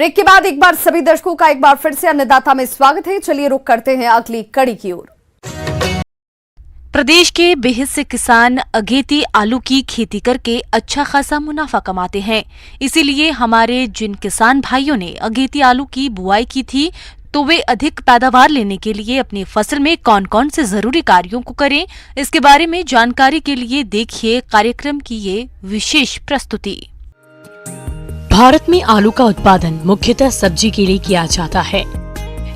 Break के बाद एक बार सभी दर्शकों का एक बार फिर से अन्नदाता में स्वागत है। चलिए रुक करते हैं अगली कड़ी की ओर। प्रदेश के बेहद से किसान अगेती आलू की खेती करके अच्छा खासा मुनाफा कमाते हैं। इसीलिए हमारे जिन किसान भाइयों ने अगेती आलू की बुआई की थी तो वे अधिक पैदावार लेने के लिए अपनी फसल में कौन कौन से जरूरी कार्यों को करें, इसके बारे में जानकारी के लिए देखिए कार्यक्रम की ये विशेष प्रस्तुति। भारत में आलू का उत्पादन मुख्यतः सब्जी के लिए किया जाता है।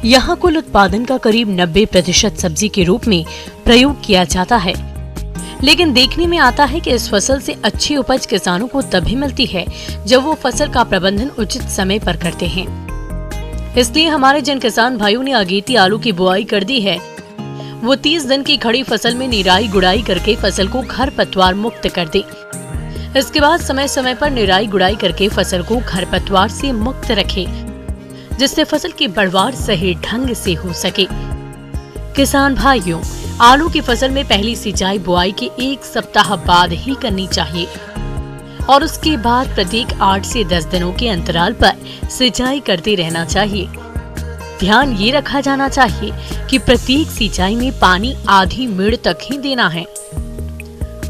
यहाँ कुल उत्पादन का करीब 90% सब्जी के रूप में प्रयोग किया जाता है। लेकिन देखने में आता है कि इस फसल से अच्छी उपज किसानों को तभी मिलती है जब वो फसल का प्रबंधन उचित समय पर करते हैं। इसलिए हमारे जिन किसान भाइयों ने अगेती आलू की बुआई कर दी है, वो 30 दिन की खड़ी फसल में निराई गुड़ाई करके फसल को खरपतवार मुक्त कर दे। इसके बाद समय समय पर निराई गुड़ाई करके फसल को खरपतवार से मुक्त रखे, जिससे फसल की बढ़वार सही ढंग से हो सके। किसान भाइयों, आलू की फसल में पहली सिंचाई बुआई के 1 सप्ताह बाद ही करनी चाहिए और उसके बाद प्रत्येक 8 से 10 दिनों के अंतराल पर सिंचाई करते रहना चाहिए। ध्यान ये रखा जाना चाहिए कि प्रत्येक सिंचाई में पानी आधी मेड़ तक ही देना है।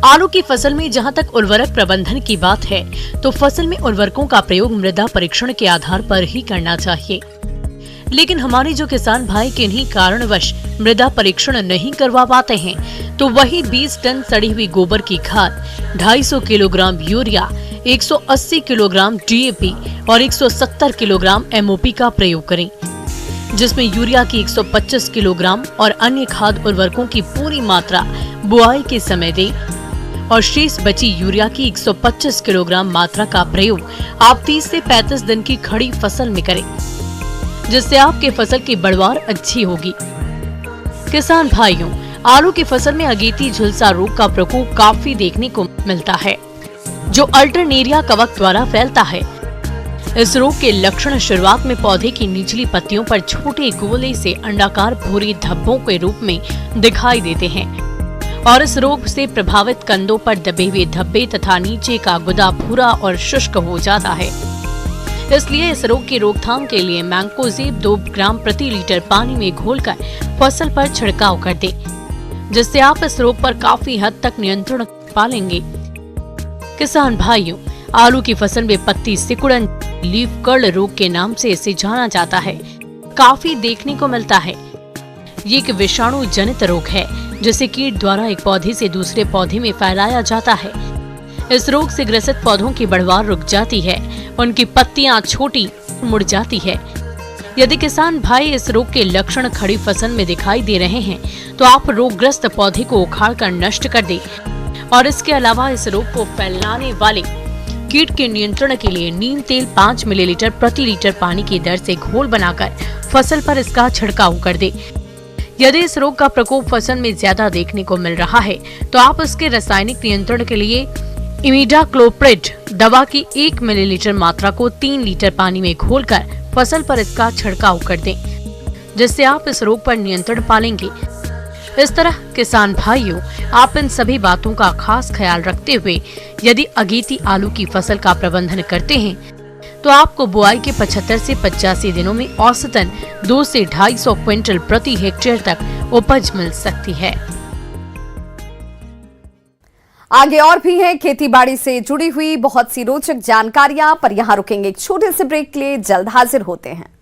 आलू की फसल में जहां तक उर्वरक प्रबंधन की बात है, तो फसल में उर्वरकों का प्रयोग मृदा परीक्षण के आधार पर ही करना चाहिए। लेकिन हमारे जो किसान भाई किन्हीं कारणवश मृदा परीक्षण नहीं करवा पाते हैं, तो वही 20 टन सड़ी हुई गोबर की खाद, 250 किलोग्राम यूरिया, 180 किलोग्राम DAP और 170 किलोग्राम MOP का प्रयोग करें, जिसमें यूरिया की 125 किलोग्राम और अन्य खाद उर्वरकों की पूरी मात्रा बुआई के समय दें और शेष बची यूरिया की 125 किलोग्राम मात्रा का प्रयोग आप 30 से 35 दिन की खड़ी फसल में करें, जिससे आपके फसल की बढ़वार अच्छी होगी। किसान भाइयों, आलू की फसल में अगेती झुलसा रोग का प्रकोप काफी देखने को मिलता है, जो अल्टरनेरिया कवक द्वारा फैलता है। इस रोग के लक्षण शुरुआत में पौधे की निचली पत्तियों पर छोटे गोले से अंडाकार भूरे धब्बों के रूप में दिखाई देते हैं और इस रोग से प्रभावित कंदों पर दबे हुए धब्बे तथा नीचे का गुदा भूरा और शुष्क हो जाता है। इसलिए इस रोग की रोकथाम के लिए मैंकोजेब 2 ग्राम प्रति लीटर पानी में घोलकर फसल पर छिड़काव कर दें, जिससे आप इस रोग पर काफी हद तक नियंत्रण पा लेंगे। किसान भाइयों, आलू की फसल में पत्ती सिकुड़न लीफ कर्ल रोग के नाम से इसे जाना जाता है, काफी देखने को मिलता है। ये एक विषाणु जनित रोग है जिसे कीट द्वारा एक पौधे से दूसरे पौधे में फैलाया जाता है। इस रोग से ग्रसित पौधों की बढ़वार रुक जाती है, उनकी पत्तियां छोटी मुड़ जाती है। यदि किसान भाई इस रोग के लक्षण खड़ी फसल में दिखाई दे रहे हैं, तो आप रोगग्रस्त पौधे को उखाड़कर नष्ट कर दें और इसके अलावा इस रोग को फैलाने वाले कीट के नियंत्रण के लिए नीम तेल 5 मिलीलीटर प्रति लीटर पानी की दर से घोल बनाकर फसल पर इसका छिड़काव कर दे। यदि इस रोग का प्रकोप फसल में ज्यादा देखने को मिल रहा है, तो आप उसके रासायनिक नियंत्रण के लिए इमिडाक्लोप्रिड दवा की 1 मिलीलीटर मात्रा को 3 लीटर पानी में घोलकर फसल पर इसका छिड़काव कर दें, जिससे आप इस रोग पर नियंत्रण पा लेंगे। इस तरह किसान भाइयों, आप इन सभी बातों का खास ख्याल रखते हुए यदि अगेती आलू की फसल का प्रबंधन करते हैं, तो आपको बुआई के 75 से 85 दिनों में औसतन 2 से 250 क्विंटल प्रति हेक्टेयर तक उपज मिल सकती है। आगे और भी है खेती बाड़ी से जुड़ी हुई बहुत सी रोचक जानकारियां, पर यहां रुकेंगे एक छोटे से ब्रेक के लिए। जल्द हाजिर होते हैं।